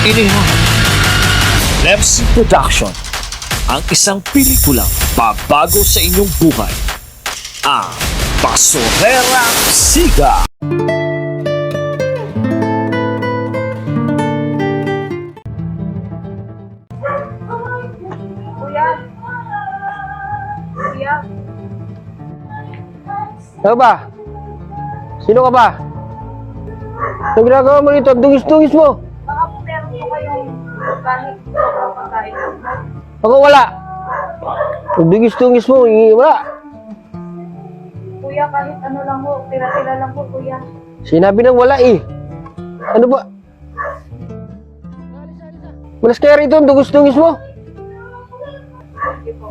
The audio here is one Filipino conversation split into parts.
Inihahan Lemsi Production ang isang pelikulang babago sa inyong buhay. Ang Basurerang Siga. Kuya. Ano ba? Sino ka ba? Ang ginagawa mo rito? Dungis-dungis mo. Baka po meron po kayong kahit pagkain lang. Ako wala. Ang dungis-dungis mo, wala. Kuya, kahit ano lang po, tira-tira lang po, kuya. Sinabi nang wala eh. Ano ba? Malas kaya rito, ang dungis-dungis mo. Sige po.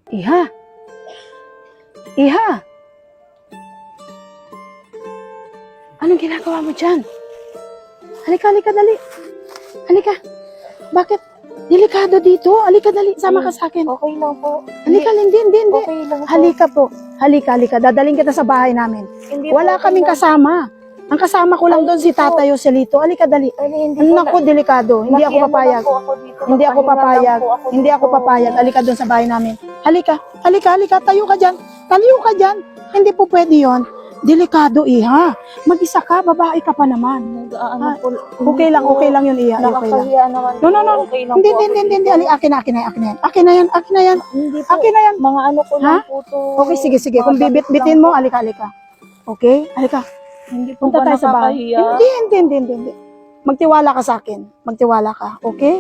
Iha! Iha! Anong ginagawa mo dyan? Halika, halika, dali. Halika. Bakit? Delikado dito. Halika, dali. Sama ka sa akin. Okay lang po. Halika, hindi. Okay lang po. Halika po. Halika. Dadaling kita sa bahay namin. Hindi Wala po, kaming okay lang. kasama. Ang kasama ko lang doon si Tata Yoselito. Halika, dali. Hindi po. Naku, delikado. Hindi ako Nakiano papayag. lang po ako dito. Hindi ako Nakahinga lang papayag. po ako Hindi ako dito. papayag. Halika doon sa bahay namin. Halika. Tayo ka dyan. Hindi po pwede yon. Delikado, Iha. Mag-isa ka, babae ka pa naman. Ano po, Okay lang yun, Iha. Okay lang. Nakakahiya naman. No. Okay lang Hindi. po ako. Akin na yan. Hindi po. Akin na yan. Mga ano ko lang po to. Okay, sige. Kung Mga gamit bibit-bitin lang mo, po. halika. Okay? Halika. Hindi po Punta ba tayo sa bahay. nakakahiya? Hindi. Magtiwala ka sa akin. Magtiwala ka. Okay?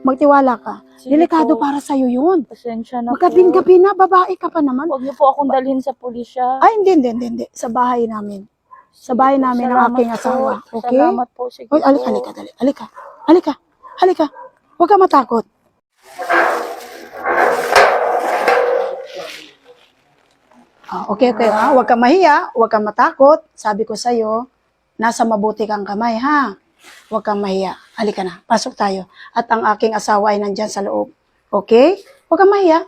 Magtiwala ka. Sige Delikado po. para sa'yo yun. Pasensya na po. Magkabing-gabi na, babae ka pa naman. Huwag niyo po akong dalhin sa pulisya. Ay, hindi. Sa bahay namin. Sa bahay namin ng Salamat aking po. asawa. Okay? Salamat po. Sige Oy, po. halika, dali. Halika. Huwag ka matakot. Okay. Huwag kang mahiya. Huwag kang matakot. Sabi ko sa'yo, nasa mabuti kang kamay, ha? Huwag kang mahiya. Halika na. Pasok tayo. At ang aking asawa ay nandyan sa loob. Okay? Huwag kang mahiya.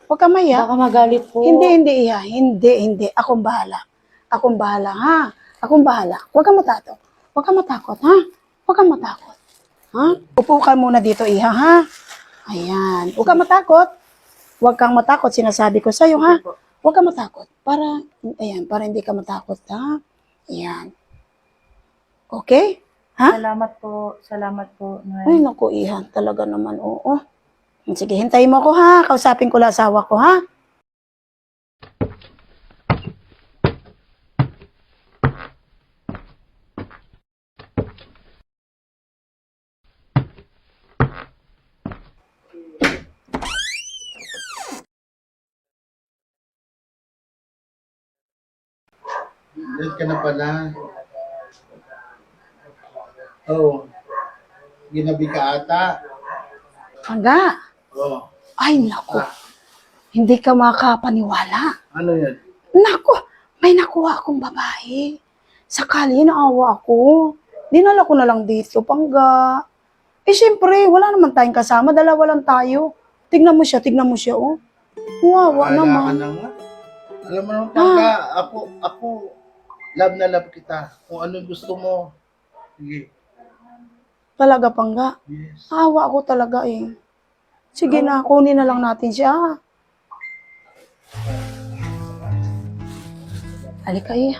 Baka magalit po. Hindi, Iha. Hindi. Akong bahala, ha? Akong bahala. Huwag kang matakot. Ha? Huwag kang matakot. Ha? Upo ka muna dito, Iha, ha? Ayan. Huwag kang matakot. Huwag kang matakot. Sinasabi ko sa'yo, ha? Huwag kang matakot. Para hindi ka matakot, ha? Ayan. Okay? Ha? Salamat po. Ay, naku, Iha. Talaga naman, oo. Sige, hintayin mo ako, ha? Kausapin ko lang asawa ko, ha? Diyan ka na pala. Oh, ginabi ka ata. Pangga. Oh, Ay, naku. Hindi ka makapaniwala. ano yan? Naku, may nakuha akong babae. Sakali, naawa ako. Dinala ko na lang dito, Pangga. Eh, syempre, wala naman tayong kasama. Dalawa lang tayo. Tignan mo siya, oh. Wawa Wala ka naman. na nga. Alam mo naman, pagka ako, love na love kita. Kung ano gusto mo. Sige. Talaga, Pangga. Yes. Awa ako talaga, eh. Sige na, kunin na lang natin siya. Halika, eh.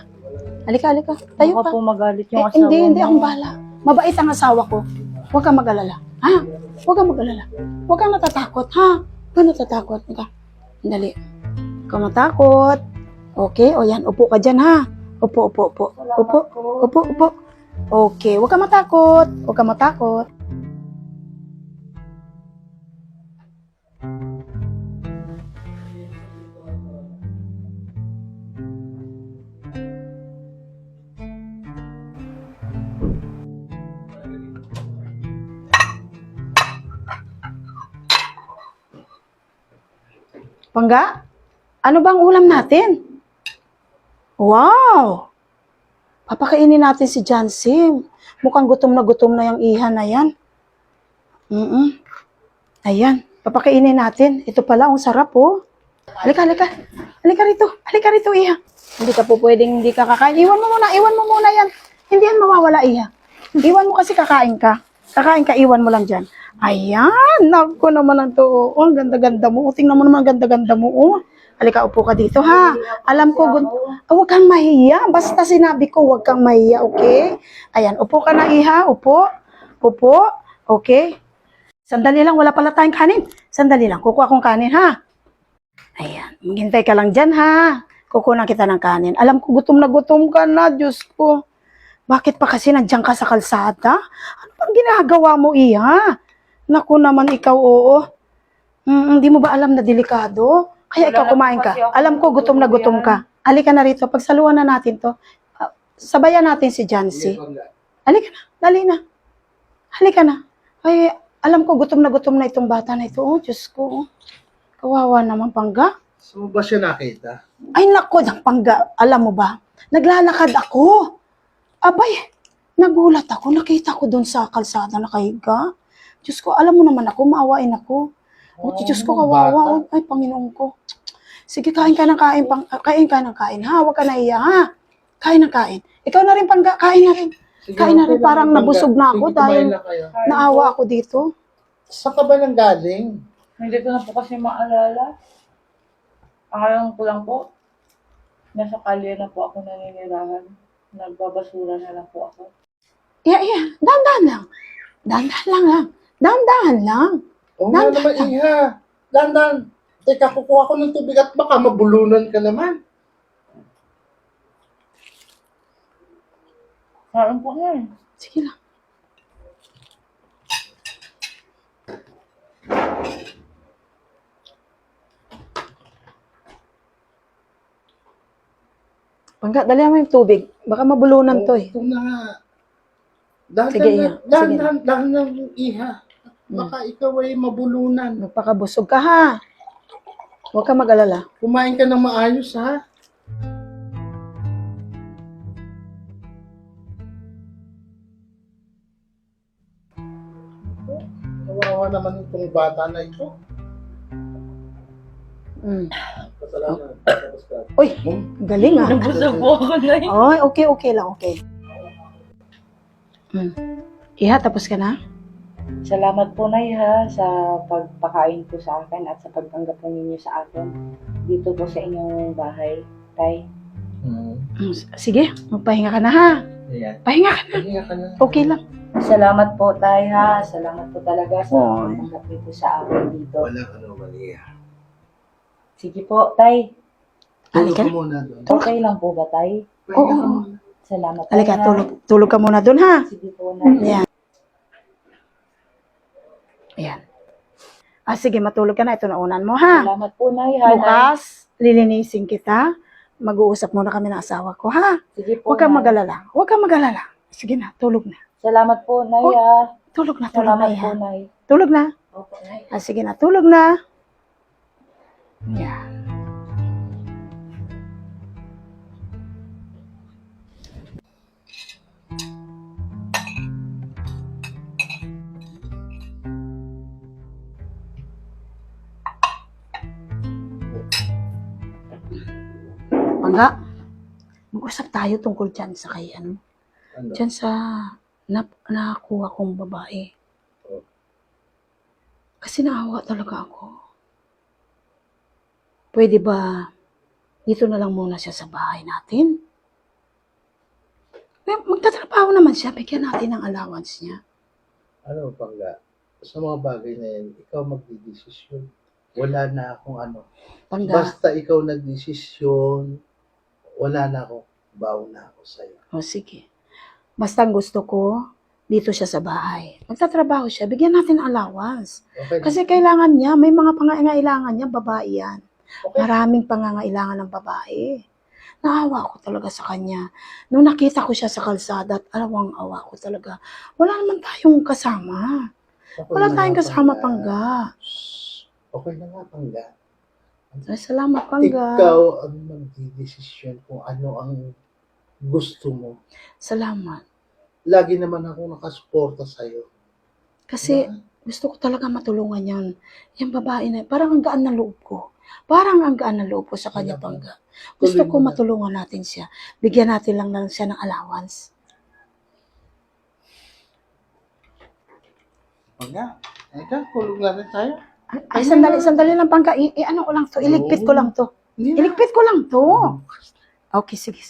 Halika. Tayo Baka ka. po magalit yung asawa Hindi, mo. akong bahala. Mabait ang asawa ko. Huwag kang mag-alala. Ha? Huwag kang mag-alala. Huwag kang natatakot, ha? Huwag kang natatakot. Ika. Dali. Huwag kang matakot. Okay, o yan. Upo ka dyan, ha? Upo. Upo. Okay, huwag kang matakot. Huwag kang matakot. Pangga, ano bang ulam natin? Wow! Papakainin natin si John Sim. Mukhang gutom na yung iha na yan. Ayan, papakainin natin. Ito pala, ang sarap, oh. Halika. Halika rito, iha. Hindi ka po pwedeng hindi ka kakain. Iwan mo muna yan. Hindi yan mawawala, iha. Iwan mo kasi kakain ka. Iwan mo lang dyan. Ayan, naku naman ang to. Oh, ang ganda-ganda mo. Oh, tingnan mo naman ang ganda-ganda mo. Oh. Halika, upo ka dito, ha? Alam ko, huwag kang mahiya. Basta sinabi ko, huwag kang mahiya, okay? Ayan, upo ka na, iha. Upo. Okay? Sandali lang, wala pala tayong kanin. Sandali lang, kukuha akong kanin, ha? Ayan, maghintay ka lang dyan, ha? Kukunan kita ng kanin. Alam ko, gutom ka na, Diyos ko. Bakit pa kasi nandiyan ka sa kalsada? Ano bang ginagawa mo, iha? Naku naman ikaw, oo. Hindi mo ba alam na delikado? Kaya ikaw kumain ka. Alam ko, gutom ka. Halika na rito. Pagsaluhan na natin to. Sabayan natin si Jancy. Halika na. Dali na. Halika na. Ay, alam ko, gutom na itong bata na ito. Oh, Diyos ko. Kawawa naman, Pangga. Saan mo ba siya nakita? Ay, naku, Pangga. Alam mo ba? Naglalakad ako. Abay, nagulat ako. Nakita ko doon sa kalsada nakahiga. Diyos ko, alam mo naman ako, maawain ako. Oh, Diyos ko, kawawa. Ay, Panginoon ko. Sige, kain ka ng kain, ha? Huwag ka naiya, ha? Kain ng kain. Ikaw na rin, Pangga, kain na rin. Sige, Kain na rin, okay lang, parang Pangga. nabusog na ako Sige, dahil kumain na kayo. naawa ako dito. Saan ka ba nang galing? Hindi ko na po kasi maalala. Ang ko lang po, nasa kalye na po ako naninirahan. Nagbabasura na lang po ako. Yeah. Dahan-dahan lang. Oo nga naman, iha. Dandan. Teka, kukuha ko ng tubig at baka mabulunan ka naman. Kain po nga eh. Sige lang. Pangga, dali mo yung tubig. Baka mabulunan to eh. Ito na nga. Sige, iha. Sige na. Dahan iha. Baka ikaw ay mabulunan. Magpakabusog ka, ha? Huwag ka mag-alala. Kumain ka ng maayos, ha? Kawawa naman itong bata na ito. Kasalanan. Uy, galing ah. Nabusog po ako na eh. Ay, okay lang, okay. Iha, tapos ka na? Salamat po, Nay, ha, sa pagpakain po sa akin at sa pagtanggap po ninyo sa akin dito po sa inyong bahay, Tay. Sige, magpahinga ka na, ha? Ayan. Pahinga ka na. Pahinga ka na. Okay lang. Salamat po, Tay, ha. Salamat po talaga sa Oy. pagtanggap niyo po sa akin dito. Wala ka naman, iha. Sige po, Tay. Tulog Halika ka na. muna doon. Okay lang po ba, Tay? Pahinga ka Oo. muna. Salamat, Tay. Halika, ha. tulog ka muna dun, ha? Sige po, Nay. Yan. Ayan. Sige, matulog ka na. Ito na unan mo, ha? Salamat po, Nay, ha. Nay. Bukas, lilinisin kita. mag-uusap muna kami ng asawa ko, ha? Sige po, Huwag kang Nay. mag-alala. Huwag kang mag-alala. Sige na, tulog na. Salamat po, Nay, Oh. ah. Tulog na, tulog na Salamat po, yan. Nay. Tulog na. Opo, Nay. Sige na, tulog na. Yan. Pangga, mag-usap tayo tungkol dyan sa kay ano. Ano? Dyan sa nakakuha kong babae. Oh. Kasi naawa talaga ako. Pwede ba dito na lang muna siya sa bahay natin? Magtatrabaho naman siya, bigyan natin ng allowance niya. Ano, Pangga? Sa mga bagay na yan, ikaw magdidesisyon. Wala na akong ano. Pangga, Basta ikaw nagdesisyon, wala na ako. Baw na ako sa'yo. o sige. Basta ang gusto ko, dito siya sa bahay. Magtatrabaho siya, bigyan natin ng allowance. Okay? Kasi kailangan niya, may mga pangangailangan niya, babae yan. Okay. Maraming pangangailangan ng babae. Naawa ko talaga sa kanya. Nung nakita ko siya sa kalsada at alawang awa ko talaga. Wala naman tayong kasama. Okay Wala na tayong nga, kasama, Pangga. Shh. Okay na nga, Pangga. Ay, salamat, Pangga. Ikaw ang magdidesisyon kung ano ang gusto mo. Salamat. Lagi naman ako nakasuporta sa'yo. Kasi gusto ko talaga matulungan yan. Yung babae na, parang ang gaan ng loob ko. Parang ang gaan ng loob ko sa kanya, Pangga. Gusto ko matulungan natin siya. Bigyan natin lang siya ng allowance. Pangga, ikaw, tulog na rin tayo. Ay, sandali lang, Pangga. Ano ko lang to, iligpit ko lang to. Hindi na. Iligpit ko lang to. Okay, sige.